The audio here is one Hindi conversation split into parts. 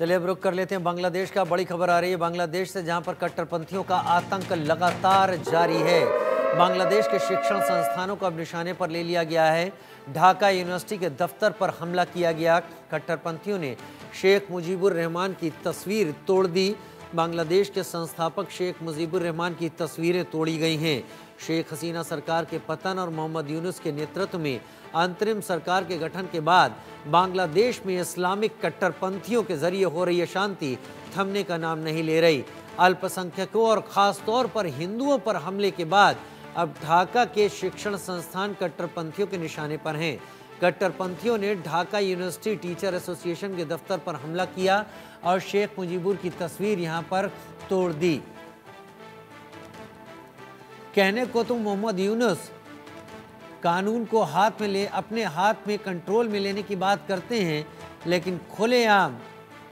चलिए अब रुक कर लेते हैं बांग्लादेश का। बड़ी खबर आ रही है बांग्लादेश से, जहां पर कट्टरपंथियों का आतंक लगातार जारी है। बांग्लादेश के शिक्षण संस्थानों को अब निशाने पर ले लिया गया है। ढाका यूनिवर्सिटी के दफ्तर पर हमला किया गया। कट्टरपंथियों ने शेख मुजीबुर रहमान की तस्वीर तोड़ दी। बांग्लादेश के संस्थापक शेख मुजीबुर रहमान की तस्वीरें तोड़ी गई हैं। शेख हसीना सरकार के पतन और मोहम्मद यूनुस के नेतृत्व में अंतरिम सरकार के गठन के बाद बांग्लादेश में इस्लामिक कट्टरपंथियों के जरिए हो रही अशांति थमने का नाम नहीं ले रही। अल्पसंख्यकों और खास तौर पर हिंदुओं पर हमले के बाद अब ढाका के शिक्षण संस्थान कट्टरपंथियों के निशाने पर हैं। कट्टरपंथियों ने ढाका यूनिवर्सिटी टीचर एसोसिएशन के दफ्तर पर हमला किया और शेख मुजीबुर की तस्वीर यहां पर तोड़ दी। कहने को तो मोहम्मद यूनुस कानून को हाथ में ले अपने हाथ में कंट्रोल में लेने की बात करते हैं, लेकिन खुलेआम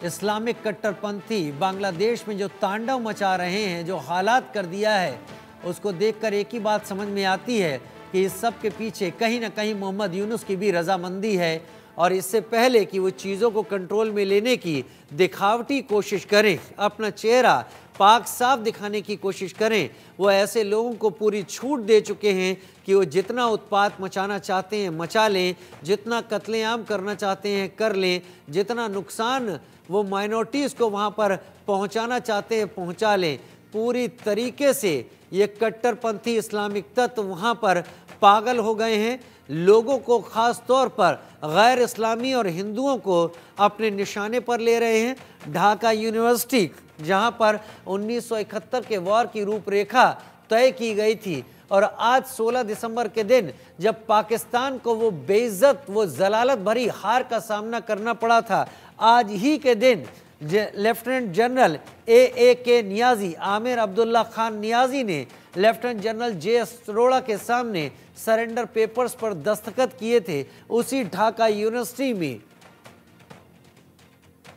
इस्लामिक कट्टरपंथी बांग्लादेश में जो तांडव मचा रहे हैं, जो हालात कर दिया है, उसको देखकर एक ही बात समझ में आती है कि इस सब के पीछे कहीं ना कहीं मोहम्मद यूनुस की भी रजामंदी है। और इससे पहले कि वो चीज़ों को कंट्रोल में लेने की दिखावटी कोशिश करें, अपना चेहरा पाक साफ दिखाने की कोशिश करें, वो ऐसे लोगों को पूरी छूट दे चुके हैं कि वो जितना उत्पात मचाना चाहते हैं मचा लें, जितना कत्लेआम करना चाहते हैं कर लें, जितना नुकसान वो माइनॉरिटीज़ को वहाँ पर पहुँचाना चाहते हैं पहुँचा लें। पूरी तरीके से ये कट्टरपंथी इस्लामिक तत्व वहाँ पर पागल हो गए हैं। लोगों को ख़ास तौर पर गैर इस्लामी और हिंदुओं को अपने निशाने पर ले रहे हैं। ढाका यूनिवर्सिटी, जहाँ पर 1971 के वॉर की रूपरेखा तय की गई थी, और आज 16 दिसंबर के दिन जब पाकिस्तान को वो बेइज्जत, वो जलालत भरी हार का सामना करना पड़ा था, आज ही के दिन लेफ्टिनेंट जनरल के नियाजी, आमिर अब्दुल्ला खान नियाजी ने लेफ्टिनेंट जनरल JS अरोड़ा के सामने सरेंडर पेपर्स पर दस्तखत किए थे। उसी ढाका यूनिवर्सिटी में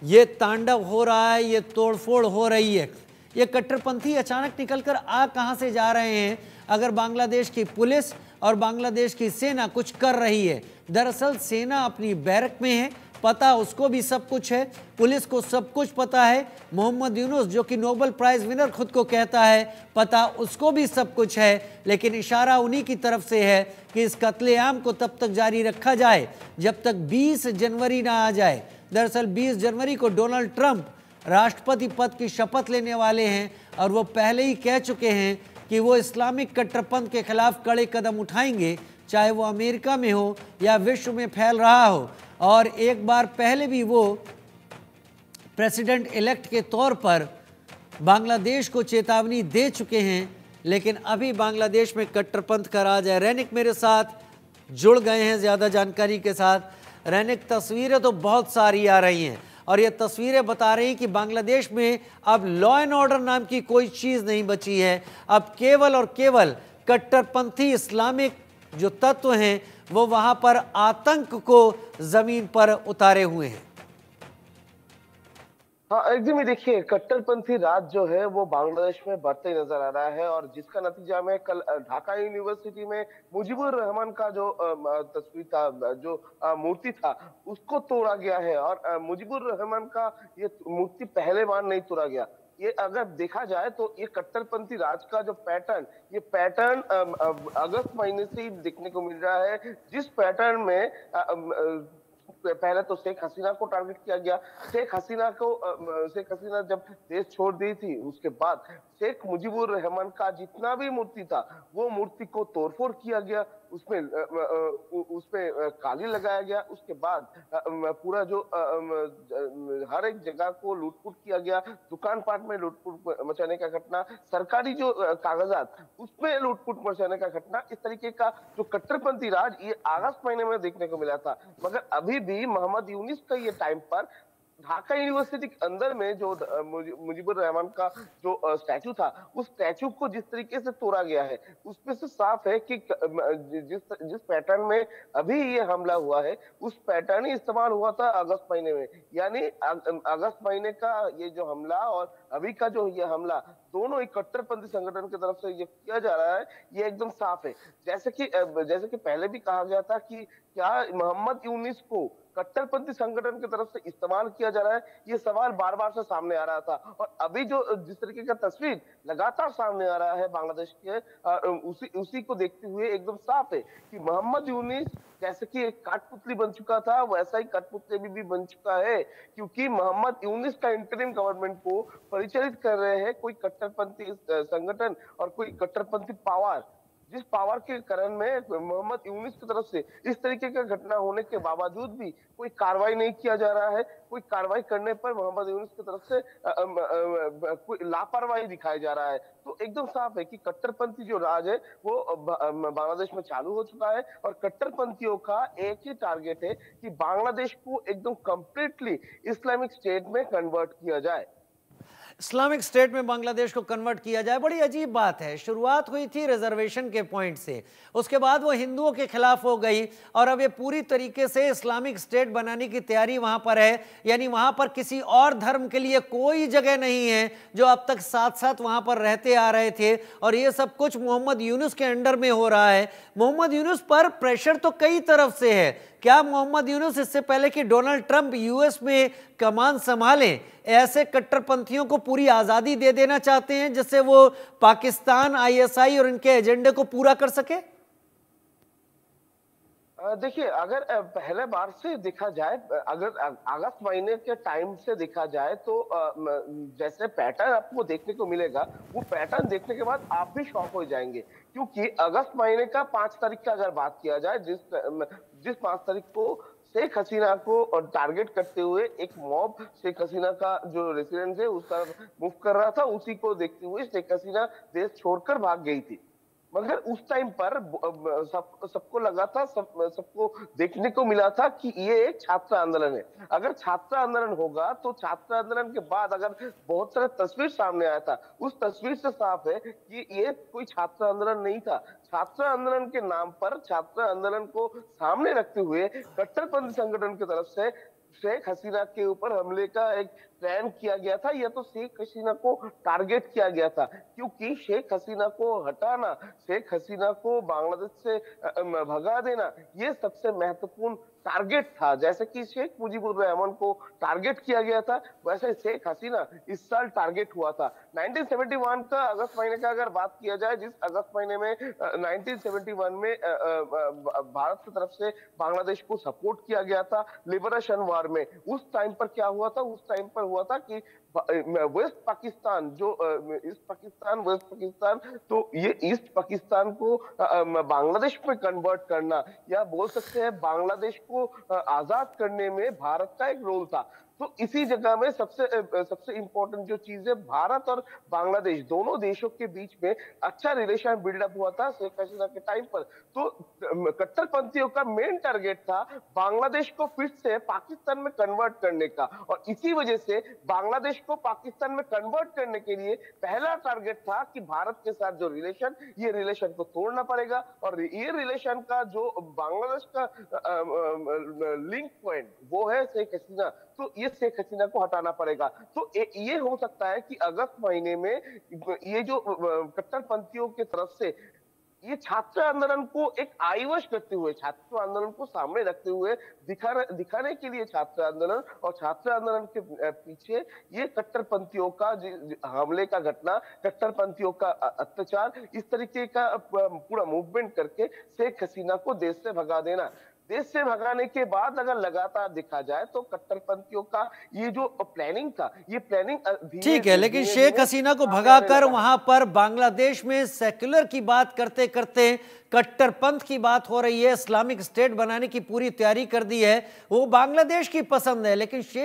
ये तांडव हो रहा है, ये तोड़फोड़ हो रही है। ये कट्टरपंथी अचानक निकलकर आ कहां से जा रहे हैं? अगर बांग्लादेश की पुलिस और बांग्लादेश की सेना कुछ कर रही है, दरअसल सेना अपनी बैरक में है, पता उसको भी सब कुछ है, पुलिस को सब कुछ पता है। मोहम्मद यूनुस जो कि नोबेल प्राइज विनर खुद को कहता है, पता उसको भी सब कुछ है, लेकिन इशारा उन्हीं की तरफ से है कि इस कत्लेआम को तब तक जारी रखा जाए जब तक 20 जनवरी ना आ जाए। दरअसल 20 जनवरी को डोनाल्ड ट्रंप राष्ट्रपति पद की शपथ लेने वाले हैं और वो पहले ही कह चुके हैं कि वो इस्लामिक कट्टरपंथ के खिलाफ कड़े कदम उठाएंगे, चाहे वो अमेरिका में हो या विश्व में फैल रहा हो। और एक बार पहले भी वो प्रेसिडेंट इलेक्ट के तौर पर बांग्लादेश को चेतावनी दे चुके हैं, लेकिन अभी बांग्लादेश में कट्टरपंथ का राज है। रैनिक मेरे साथ जुड़ गए हैं ज़्यादा जानकारी के साथ। रैनिक, तस्वीरें तो बहुत सारी आ रही हैं और ये तस्वीरें बता रही हैं कि बांग्लादेश में अब लॉ एंड ऑर्डर नाम की कोई चीज़ नहीं बची है। अब केवल और केवल कट्टरपंथी इस्लामिक जो तत्व हैं वो वहां पर आतंक को जमीन पर उतारे हुए हैं। हाँ, एकदम ही देखिए, कट्टरपंथी राज जो है वो बांग्लादेश में बढ़ते ही नजर आ रहा है और जिसका नतीजा में कल ढाका यूनिवर्सिटी में मुजीबुर रहमान का जो तस्वीर था, जो मूर्ति था, उसको तोड़ा गया है। और मुजीबुर रहमान का ये मूर्ति पहले बार नहीं तोड़ा गया। ये अगर देखा जाए तो ये कट्टरपंथी राज का जो पैटर्न, ये पैटर्न अगस्त महीने से ही देखने को मिल रहा है, जिस पैटर्न में पहले तो शेख हसीना को टारगेट किया गया। शेख हसीना जब देश छोड़ दी थी, उसके बाद शेख मुजीबुर रहमान का जितना भी मूर्ति था वो मूर्ति को तोड़फोड़ किया गया, उसमें काली लगाया गया। उसके बाद पूरा जो हर एक जगह को लूटपुट किया गया, दुकान पाट में लूटपुट मचाने का घटना, सरकारी जो कागजात उसमें लूटपुट मचाने का घटना, इस तरीके का जो कट्टरपंथी राज ये अगस्त महीने में देखने को मिला था। मगर अभी भी मोहम्मद यूनुस का ये टाइम पर ढाका यूनिवर्सिटी के अंदर में जो मुजीबुर रहमान का जो स्टैचू था, उस स्टैचू को जिस तरीके से तोड़ा गया है, उसमें से साफ है कि जिस पैटर्न में अभी ये हमला हुआ है, उस पैटर्न ही इस्तेमाल हुआ था अगस्त महीने में। यानी अगस्त महीने का ये जो हमला और अभी का जो ये हमला, दोनों एक कट्टरपंथी संगठन की तरफ से ये किया जा रहा है, ये एकदम साफ है। जैसे कि पहले भी कहा गया था कि क्या मोहम्मद यूनुस को कट्टरपंथी संगठन की तरफ से इस्तेमाल किया जा रहा है, ये सवाल बार बार से सामने आ रहा था। और अभी जो जिस तरीके का तस्वीर लगातार सामने आ रहा है बांग्लादेश के, उसी उसी को देखते हुए एकदम साफ है कि मोहम्मद यूनिस जैसे कि एक कठपुतली बन चुका था, वैसा ही कठपुतली भी बन चुका है, क्योंकि मोहम्मद यूनिस का इंटरिम गवर्नमेंट को परिचालित कर रहे हैं कोई कट्टरपंथी संगठन और कोई कट्टरपंथी पावर, जिस पावर के कारण में मोहम्मद यूनिस की तरफ से इस तरीके का घटना होने के बावजूद भी कोई कार्रवाई नहीं किया जा रहा है। कोई कार्रवाई करने पर मोहम्मद यूनिस की तरफ से कोई लापरवाही दिखाया जा रहा है। तो एकदम साफ है कि कट्टरपंथी जो राज है वो बांग्लादेश में चालू हो चुका है, और कट्टरपंथियों का एक ही टारगेट है कि बांग्लादेश को एकदम कंप्लीटली इस्लामिक स्टेट में कन्वर्ट किया जाए। इस्लामिक स्टेट में बांग्लादेश को कन्वर्ट किया जाए। बड़ी अजीब बात है, शुरुआत हुई थी रिजर्वेशन के पॉइंट से, उसके बाद वो हिंदुओं के खिलाफ हो गई और अब ये पूरी तरीके से इस्लामिक स्टेट बनाने की तैयारी वहां पर है। यानी वहां पर किसी और धर्म के लिए कोई जगह नहीं है, जो अब तक साथ साथ वहां पर रहते आ रहे थे, और ये सब कुछ मोहम्मद यूनुस के अंडर में हो रहा है। मोहम्मद यूनुस पर प्रेशर तो कई तरफ से है। क्या मोहम्मद यूनुस इससे पहले कि डोनाल्ड ट्रंप यूएस में कमान संभालें, ऐसे कट्टरपंथियों को पूरी आजादी दे देना चाहते हैं जिससे वो पाकिस्तान, आईएसआई और इनके एजेंडे को पूरा कर सके? देखिए, अगर पहले बार से देखा जाए, अगर अगस्त महीने के टाइम से देखा जाए तो जैसे पैटर्न आपको देखने को मिलेगा, वो पैटर्न देखने के बाद आप भी शॉक हो जाएंगे, क्योंकि अगस्त महीने का 5 तारीख का अगर बात किया जाए, जिस 5 तारीख को शेख हसीना को टारगेट करते हुए एक मॉब शेख हसीना का जो रेसिडेंस है उस तरफ मूव कर रहा था, उसी को देखते हुए शेख हसीना देश छोड़कर भाग गई थी। मगर उस टाइम पर सबको लगा था, सबको देखने को मिला था कि ये एक छात्र आंदोलन है। अगर छात्र आंदोलन होगा तो छात्र आंदोलन के बाद अगर बहुत सारे तस्वीर सामने आया था, उस तस्वीर से साफ है कि ये कोई छात्र आंदोलन नहीं था। छात्र आंदोलन के नाम पर, छात्र आंदोलन को सामने रखते हुए कट्टरपंथी संगठन की तरफ से शेख हसीना के ऊपर हमले का एक प्लान किया गया था, या तो शेख हसीना को टारगेट किया गया था, क्योंकि शेख हसीना को हटाना, शेख हसीना को बांग्लादेश से भगा देना, ये सबसे महत्वपूर्ण टारगेट था। जैसे कि शेख मुजीबुर रहमान को टारगेट किया गया था, वैसे शेख हसीना इस साल टारगेट हुआ था। 1971 का अगस्त महीने का अगर बात किया जाए, जिस अगस्त महीने में 1971 में भारत की तरफ से बांग्लादेश को सपोर्ट किया गया था लिबरेशन वार में, उस टाइम पर क्या हुआ था? उस टाइम पर हुआ था कि वेस्ट पाकिस्तान, जो ईस्ट पाकिस्तान, वेस्ट पाकिस्तान, तो ये ईस्ट पाकिस्तान को बांग्लादेश में कन्वर्ट करना, या बोल सकते हैं बांग्लादेश को आजाद करने में भारत का एक रोल था। तो इसी जगह में सबसे इंपॉर्टेंट जो चीज है, भारत और बांग्लादेश दोनों देशों के बीच में अच्छा रिलेशन बिल्डअप हुआ था शेख हसीना के टाइम पर। तो कट्टरपंथियों का मेन टारगेट था बांग्लादेश को फिर से पाकिस्तान में कन्वर्ट करने का, और इसी वजह से बांग्लादेश को पाकिस्तान में कन्वर्ट करने के लिए पहला टारगेट था कि भारत के साथ जो रिलेशन, ये रिलेशन को तोड़ना पड़ेगा, और ये रिलेशन का जो बांग्लादेश का लिंक पॉइंट वो है शेख हसीना, तो ये शेख हसीना को हटाना पड़ेगा। तो ये हो सकता है कि अगस्त महीने में ये जो कट्टरपंथियों की तरफ से ये छात्र आंदोलन को एक आईवश करते हुए, छात्र आंदोलन को सामने रखते हुए दिखाने के लिए छात्र आंदोलन, और छात्र आंदोलन के पीछे ये कट्टरपंथियों का हमले का घटना, कट्टरपंथियों का अत्याचार, इस तरीके का पूरा मूवमेंट करके शेख हसीना को देश से भगा देना। देश से भगाने के बाद अगर लगातार देखा जाए तो कट्टरपंथियों का ये जो प्लानिंग था, ये प्लानिंग ठीक है, लेकिन शेख हसीना को भगाकर वहां पर बांग्लादेश में सेक्युलर की बात करते करते कट्टरपंथ की बात हो रही है, इस्लामिक स्टेट बनाने की पूरी तैयारी कर दी है। वो बांग्लादेश की पसंद है, लेकिन शेख